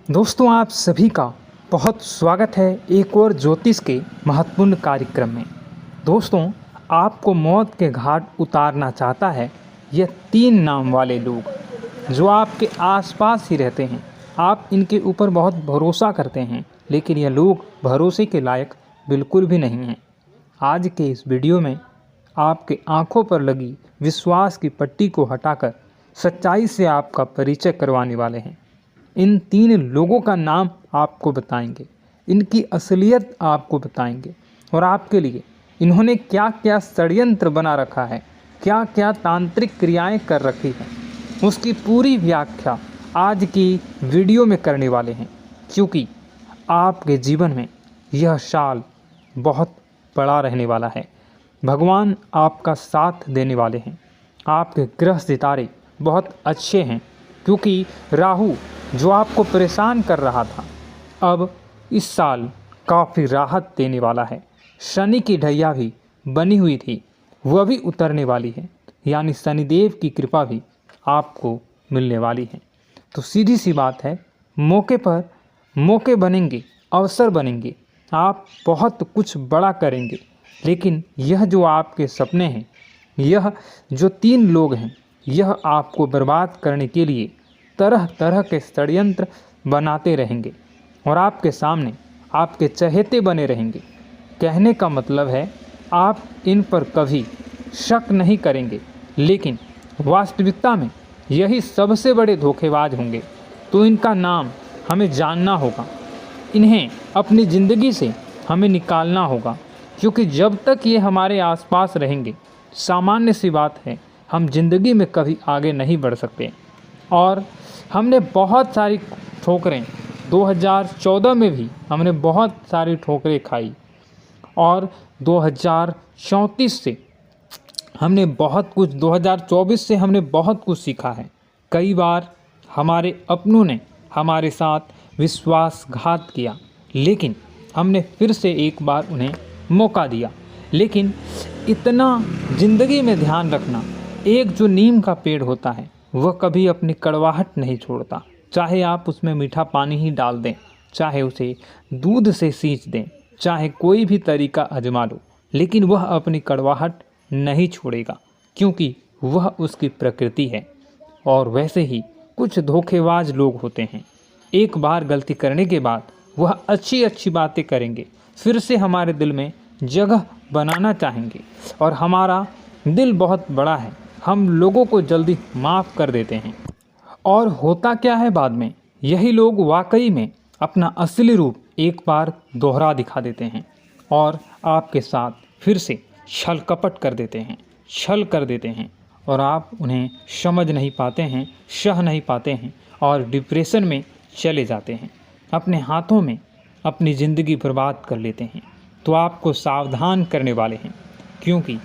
दोस्तों, आप सभी का बहुत स्वागत है एक और ज्योतिष के महत्वपूर्ण कार्यक्रम में। दोस्तों, आपको मौत के घाट उतारना चाहता है यह 3 नाम वाले लोग जो आपके आसपास ही रहते हैं। आप इनके ऊपर बहुत भरोसा करते हैं, लेकिन यह लोग भरोसे के लायक बिल्कुल भी नहीं हैं। आज के इस वीडियो में आपके आंखों पर लगी विश्वास की पट्टी को हटाकर सच्चाई से आपका परिचय करवाने वाले हैं। इन 3 लोगों का नाम आपको बताएंगे, इनकी असलियत आपको बताएंगे और आपके लिए इन्होंने क्या क्या षड्यंत्र बना रखा है, क्या क्या तांत्रिक क्रियाएं कर रखी हैं, उसकी पूरी व्याख्या आज की वीडियो में करने वाले हैं। क्योंकि आपके जीवन में यह साल बहुत बड़ा रहने वाला है। भगवान आपका साथ देने वाले हैं। आपके ग्रह सितारे बहुत अच्छे हैं, क्योंकि राहु जो आपको परेशान कर रहा था अब इस साल काफ़ी राहत देने वाला है। शनि की ढैया भी बनी हुई थी, वह भी उतरने वाली है, यानी शनिदेव की कृपा भी आपको मिलने वाली है। तो सीधी सी बात है, मौके पर मौके बनेंगे, अवसर बनेंगे, आप बहुत कुछ बड़ा करेंगे। लेकिन यह जो आपके सपने हैं, यह जो 3 लोग हैं, यह आपको बर्बाद करने के लिए तरह तरह के षड्यंत्र बनाते रहेंगे और आपके सामने आपके चहेते बने रहेंगे। कहने का मतलब है, आप इन पर कभी शक नहीं करेंगे, लेकिन वास्तविकता में यही सबसे बड़े धोखेबाज होंगे। तो इनका नाम हमें जानना होगा, इन्हें अपनी ज़िंदगी से हमें निकालना होगा, क्योंकि जब तक ये हमारे आसपास रहेंगे, सामान्य सी बात है, हम जिंदगी में कभी आगे नहीं बढ़ सकते। और हमने बहुत सारी ठोकरें 2014 में भी हमने बहुत सारी ठोकरें खाई, और 2034 से हमने बहुत कुछ 2024 से हमने बहुत कुछ सीखा है। कई बार हमारे अपनों ने हमारे साथ विश्वासघात किया, लेकिन हमने फिर से एक बार उन्हें मौका दिया। लेकिन इतना ज़िंदगी में ध्यान रखना, एक जो नीम का पेड़ होता है वह कभी अपनी कड़वाहट नहीं छोड़ता। चाहे आप उसमें मीठा पानी ही डाल दें, चाहे उसे दूध से सींच दें, चाहे कोई भी तरीका आजमा लो, लेकिन वह अपनी कड़वाहट नहीं छोड़ेगा, क्योंकि वह उसकी प्रकृति है। और वैसे ही कुछ धोखेबाज लोग होते हैं, एक बार गलती करने के बाद वह अच्छी अच्छी बातें करेंगे, फिर से हमारे दिल में जगह बनाना चाहेंगे। और हमारा दिल बहुत बड़ा है, हम लोगों को जल्दी माफ़ कर देते हैं। और होता क्या है बाद में, यही लोग वाकई में अपना असली रूप एक बार दोहरा दिखा देते हैं और आपके साथ फिर से छल कपट कर देते हैं, छल कर देते हैं, और आप उन्हें समझ नहीं पाते हैं, सह नहीं पाते हैं और डिप्रेशन में चले जाते हैं, अपने हाथों में अपनी ज़िंदगी बर्बाद कर लेते हैं। तो आपको सावधान करने वाले हैं, क्योंकि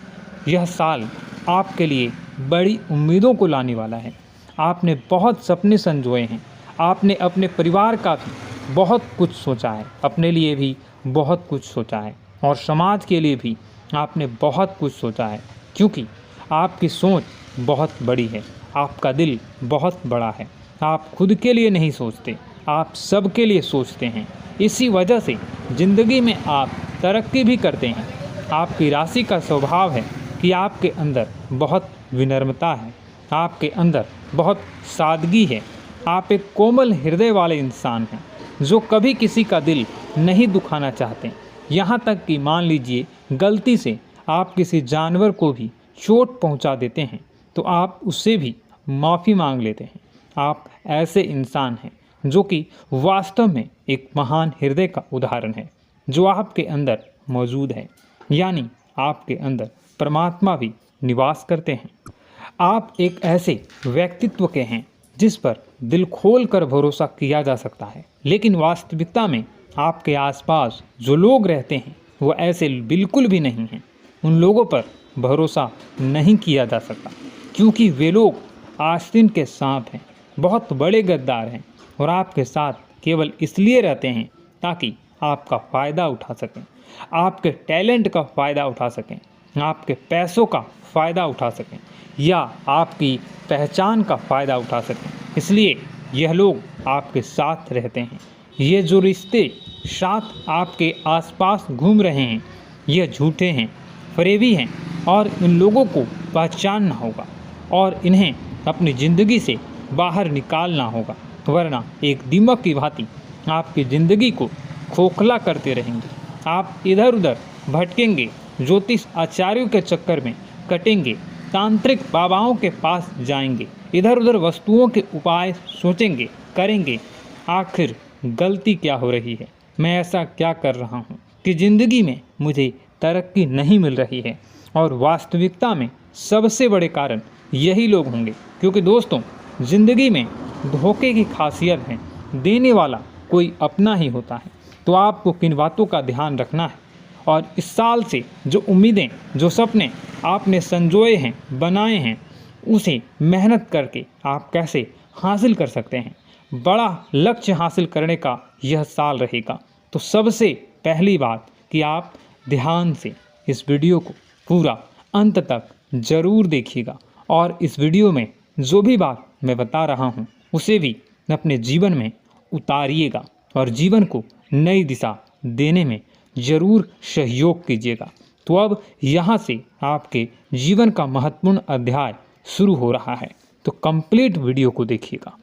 यह साल आपके लिए बड़ी उम्मीदों को लाने वाला है। आपने बहुत सपने संजोए हैं, आपने अपने परिवार का भी बहुत कुछ सोचा है, अपने लिए भी बहुत कुछ सोचा है, और समाज के लिए भी आपने बहुत कुछ सोचा है, क्योंकि आपकी सोच बहुत बड़ी है, आपका दिल बहुत बड़ा है। आप खुद के लिए नहीं सोचते, आप सबके लिए सोचते हैं। इसी वजह से ज़िंदगी में आप तरक्की भी करते हैं। आपकी राशि का स्वभाव है कि आपके अंदर बहुत विनम्रता है, आपके अंदर बहुत सादगी है। आप एक कोमल हृदय वाले इंसान हैं, जो कभी किसी का दिल नहीं दुखाना चाहते। यहाँ तक कि मान लीजिए गलती से आप किसी जानवर को भी चोट पहुँचा देते हैं, तो आप उससे भी माफ़ी मांग लेते हैं। आप ऐसे इंसान हैं जो कि वास्तव में एक महान हृदय का उदाहरण है, जो आपके अंदर मौजूद है, यानी आपके अंदर परमात्मा भी निवास करते हैं। आप एक ऐसे व्यक्तित्व के हैं जिस पर दिल खोल कर भरोसा किया जा सकता है, लेकिन वास्तविकता में आपके आसपास जो लोग रहते हैं वो ऐसे बिल्कुल भी नहीं हैं। उन लोगों पर भरोसा नहीं किया जा सकता, क्योंकि वे लोग आस्तीन के सांप हैं, बहुत बड़े गद्दार हैं, और आपके साथ केवल इसलिए रहते हैं ताकि आपका फ़ायदा उठा सकें, आपके टैलेंट का फ़ायदा उठा सकें, आपके पैसों का फ़ायदा उठा सकें, या आपकी पहचान का फ़ायदा उठा सकें। इसलिए यह लोग आपके साथ रहते हैं। ये जो रिश्ते साथ आपके आसपास घूम रहे हैं यह झूठे हैं, फरेबी हैं और इन लोगों को पहचानना होगा और इन्हें अपनी ज़िंदगी से बाहर निकालना होगा, वरना एक दीमक की भांति आपकी ज़िंदगी को खोखला करते रहेंगे। आप इधर उधर भटकेंगे, ज्योतिष आचार्यों के चक्कर में कटेंगे, तांत्रिक बाबाओं के पास जाएंगे, इधर उधर वस्तुओं के उपाय सोचेंगे, करेंगे। आखिर गलती क्या हो रही है? मैं ऐसा क्या कर रहा हूँ कि ज़िंदगी में मुझे तरक्की नहीं मिल रही है? और वास्तविकता में सबसे बड़े कारण यही लोग होंगे, क्योंकि दोस्तों ज़िंदगी में धोखे की खासियत है, देने वाला कोई अपना ही होता है। तो आपको किन बातों का ध्यान रखना है और इस साल से जो उम्मीदें, जो सपने आपने संजोए हैं, बनाए हैं, उसे मेहनत करके आप कैसे हासिल कर सकते हैं। बड़ा लक्ष्य हासिल करने का यह साल रहेगा। तो सबसे पहली बात कि आप ध्यान से इस वीडियो को पूरा अंत तक ज़रूर देखिएगा और इस वीडियो में जो भी बात मैं बता रहा हूँ उसे भी अपने जीवन में उतारिएगा और जीवन को नई दिशा देने में ज़रूर सहयोग कीजिएगा। तो अब यहाँ से आपके जीवन का महत्वपूर्ण अध्याय शुरू हो रहा है, तो कंप्लीट वीडियो को देखिएगा।